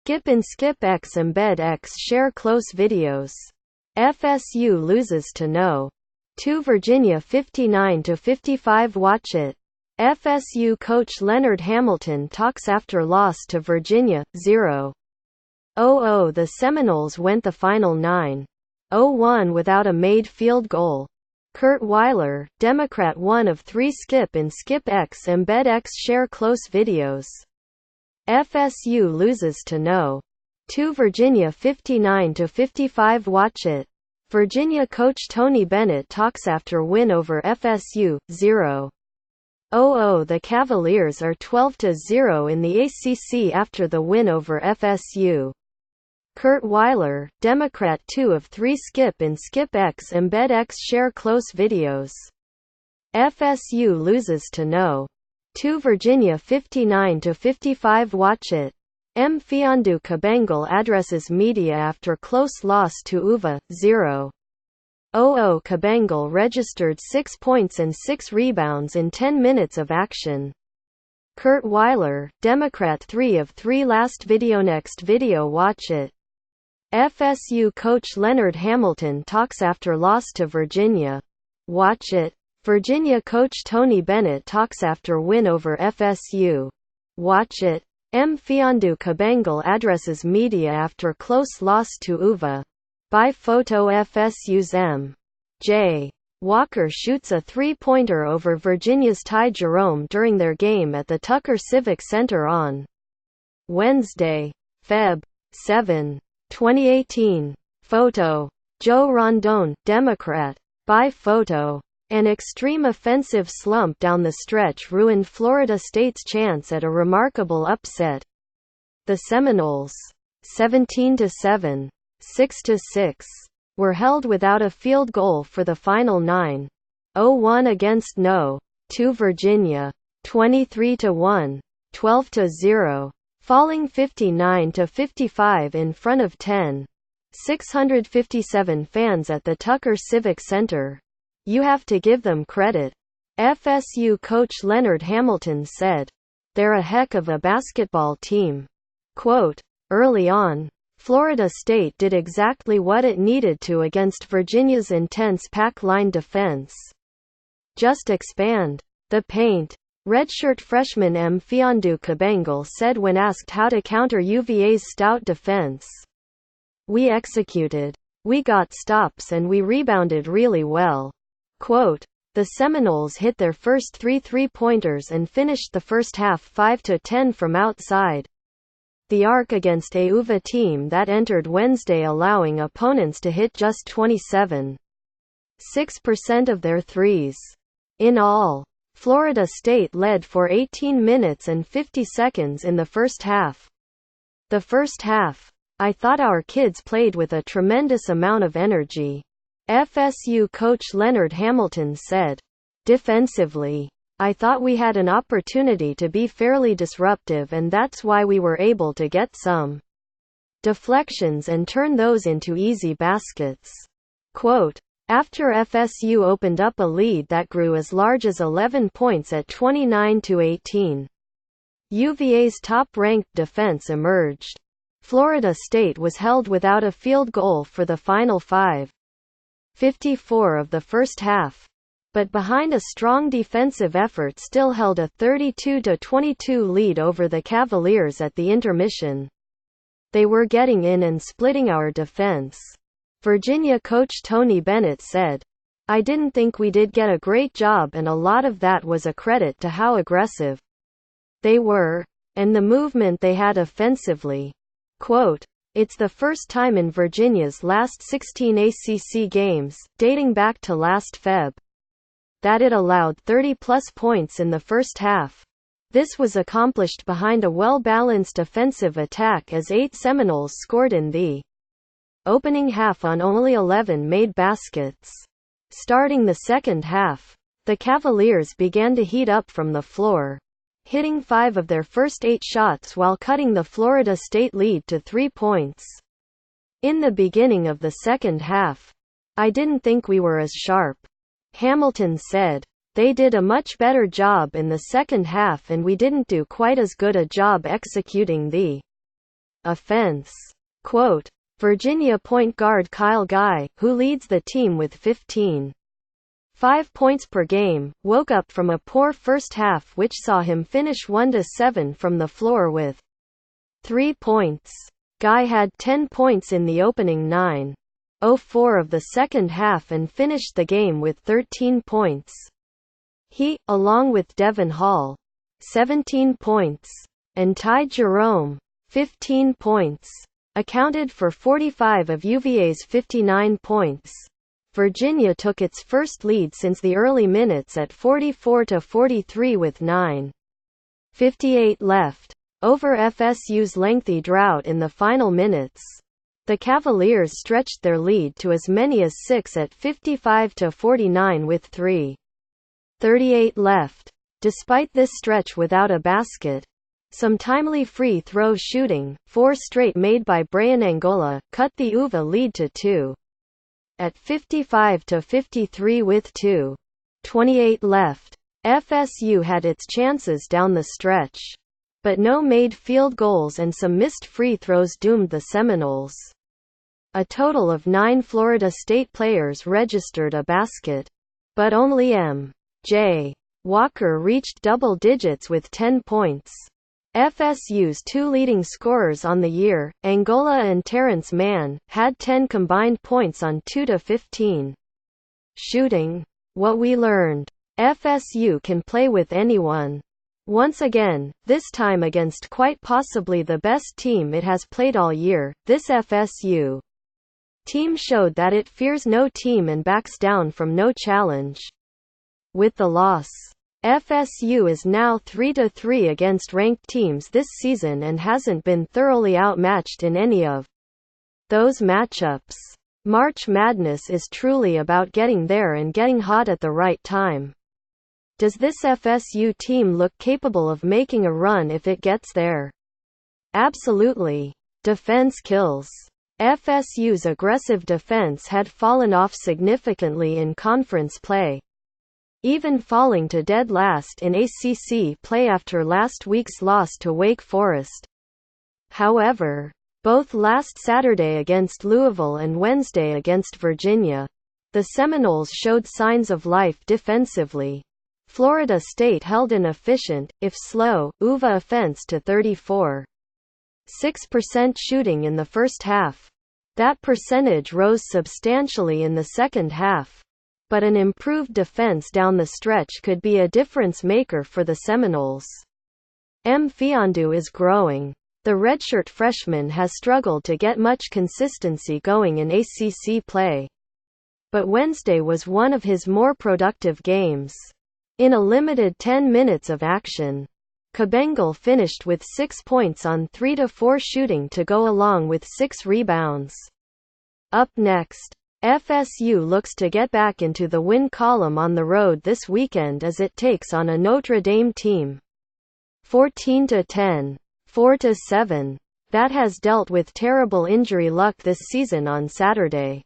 Skip and Skip X Embed X share close videos. FSU loses to No. 2 Virginia 59-55. Watch it. FSU coach Leonard Hamilton talks after loss to Virginia, 0-0. The Seminoles went the final 9-1 without a made field goal. Kurt Weiler, Democrat, one of 3 Skip and Skip X Embed X share close videos. FSU loses to No. 2 Virginia 59-55. Watch it. Virginia coach Tony Bennett talks after win over FSU, 0-0. The Cavaliers are 12-0 in the ACC after the win over FSU. Kurt Weiler, Democrat, 2 of 3 Skip and Skip X Embed X share close videos. FSU loses to No. 2 Virginia 59-55. Watch it. Mfiondu Kabengele addresses media after close loss to UVA, 0-0. Kabengele registered 6 points and 6 rebounds in 10 minutes of action. Kurt Weiler, Democrat, 3 of 3 last video. Next video. Watch it. FSU coach Leonard Hamilton talks after loss to Virginia. Watch it. Virginia coach Tony Bennett talks after win over FSU. Watch it. Mfiondu Kabengele addresses media after close loss to UVA. By photo. FSU's M.J. Walker shoots a three-pointer over Virginia's Ty Jerome during their game at the Tucker Civic Center on Wednesday, Feb. 7, 2018. Photo. Joe Rondon, Democrat. By photo. An extreme offensive slump down the stretch ruined Florida State's chance at a remarkable upset. The Seminoles, 17-7, 6-6, were held without a field goal for the final 9-1 against No. 2 Virginia, 23-1, 12-0, falling 59-55 in front of 10,657 fans at the Tucker Civic Center. You have to give them credit. FSU coach Leonard Hamilton said. They're a heck of a basketball team. Quote, early on, Florida State did exactly what it needed to against Virginia's intense pack-line defense. Just expand the paint. Redshirt freshman Mfiondu Kabengele said when asked how to counter UVA's stout defense. We executed. We got stops and we rebounded really well. Quote, the Seminoles hit their first 3 three-pointers and finished the first half 5-10 from outside the arc against a UVA team that entered Wednesday allowing opponents to hit just 27.6% of their threes. In all, Florida State led for 18 minutes and 50 seconds in the first half. The first half, I thought our kids played with a tremendous amount of energy. FSU coach Leonard Hamilton said. Defensively, I thought we had an opportunity to be fairly disruptive and that's why we were able to get some deflections and turn those into easy baskets. Quote, after FSU opened up a lead that grew as large as 11 points at 29-18. UVA's top-ranked defense emerged. Florida State was held without a field goal for the final 5:54 of the first half, but behind a strong defensive effort still held a 32-22 lead over the Cavaliers at the intermission. They were getting in and splitting our defense. Virginia coach Tony Bennett said, I didn't think we did get a great job and a lot of that was a credit to how aggressive they were, and the movement they had offensively. Quote, it's the first time in Virginia's last 16 ACC games, dating back to last Feb, that it allowed 30-plus points in the first half. This was accomplished behind a well-balanced offensive attack as 8 Seminoles scored in the opening half on only 11 made baskets. Starting the second half, the Cavaliers began to heat up from the floor, hitting 5 of their first 8 shots while cutting the Florida State lead to 3 points. In the beginning of the second half, I didn't think we were as sharp. Hamilton said. They did a much better job in the second half and we didn't do quite as good a job executing the offense. Quote, Virginia point guard Kyle Guy, who leads the team with 15.5 points per game, woke up from a poor first half which saw him finish 1-7 from the floor with 3 points. Guy had 10 points in the opening 9:04 of the second half and finished the game with 13 points. He, along with Devon Hall, 17 points, and Ty Jerome, 15 points, accounted for 45 of UVA's 59 points. Virginia took its first lead since the early minutes at 44-43 with 9:58 left. Over FSU's lengthy drought in the final minutes, the Cavaliers stretched their lead to as many as 6 at 55-49 with 3:38 left. Despite this stretch without a basket, some timely free throw shooting, 4 straight made by Brian Angola, cut the UVA lead to 2 at 55-53 with 2:28 left. FSU had its chances down the stretch, but no made field goals and some missed free throws doomed the Seminoles. A total of 9 Florida State players registered a basket, but only M.J. Walker reached double digits with 10 points. FSU's 2 leading scorers on the year, Angola and Terrence Mann, had 10 combined points on 2-15 shooting. What we learned. FSU can play with anyone. Once again, this time against quite possibly the best team it has played all year, this FSU team showed that it fears no team and backs down from no challenge. With the loss, FSU is now 3-3 against ranked teams this season and hasn't been thoroughly outmatched in any of those matchups. March Madness is truly about getting there and getting hot at the right time. Does this FSU team look capable of making a run if it gets there? Absolutely. Defense kills. FSU's aggressive defense had fallen off significantly in conference play, even falling to dead last in ACC play after last week's loss to Wake Forest. However, both last Saturday against Louisville and Wednesday against Virginia, the Seminoles showed signs of life defensively. Florida State held an efficient, if slow, UVA offense to 34.6% shooting in the first half. That percentage rose substantially in the second half, but an improved defense down the stretch could be a difference maker for the Seminoles. Mfiondu is growing. The redshirt freshman has struggled to get much consistency going in ACC play, but Wednesday was one of his more productive games. In a limited 10 minutes of action, Kabengal finished with 6 points on 3-4 shooting to go along with 6 rebounds. Up next, FSU looks to get back into the win column on the road this weekend as it takes on a Notre Dame team 14-10, 4-7, that has dealt with terrible injury luck this season on Saturday.